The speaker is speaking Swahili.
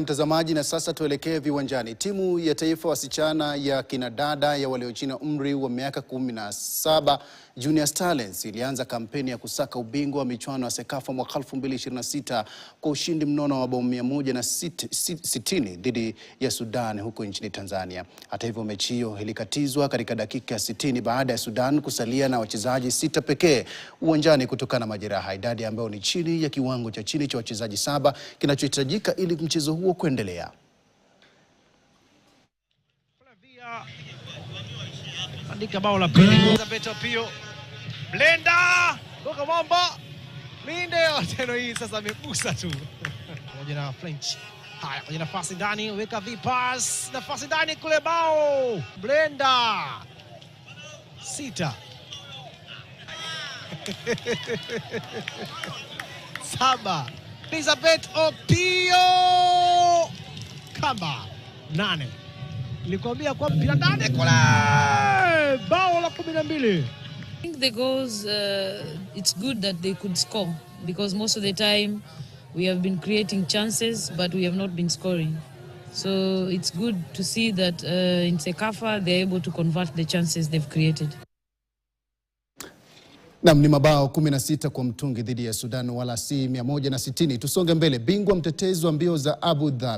Mtazamaji, na sasa tuelekee viwanjani. Timu ya taifa wasichana ya kinadada ya walio chini umri wa miaka 17 Junior Starlets ilianza kampeni ya kusaka ubingwa wa michuano ya Sekafa mwaka 2026 kwa ushindi mnono wa mabao 160 dhidi ya Sudan huko nchini Tanzania. Hata hivyo, mechi hiyo ilikatizwa katika dakika 60 baada ya Sudan kusalia na wachezaji 6 pekee uwanjani kutokana na majeraha, idadi ambayo ni chini ya kiwango cha chini cha wachezaji 7 kinachohitajika ili mchezo huo kuendelea. Andika bao la pili Elizabeth Opio. Blenda toka mwamba Linde tena, hii sasa amegusa tu moja na French. Haya, kwenye nafasi ndani, weka vipas, nafasi ndani kule, bao Blenda 6 7 Elizabeth Opio kamba 8. Nilikwambia kwa mpira ndani kule, bao la 12. I think the goals, it's good that they could score, because most of the time we have been creating chances but we have not been scoring. So it's good to see that in Sekafa they're able to convert the chances they've created. Naam, ni mabao 16 kwa mtungi dhidi ya Sudan, wala si 160. Tusonge mbele. Bingwa mtetezi wa mbio za Abu Dhabi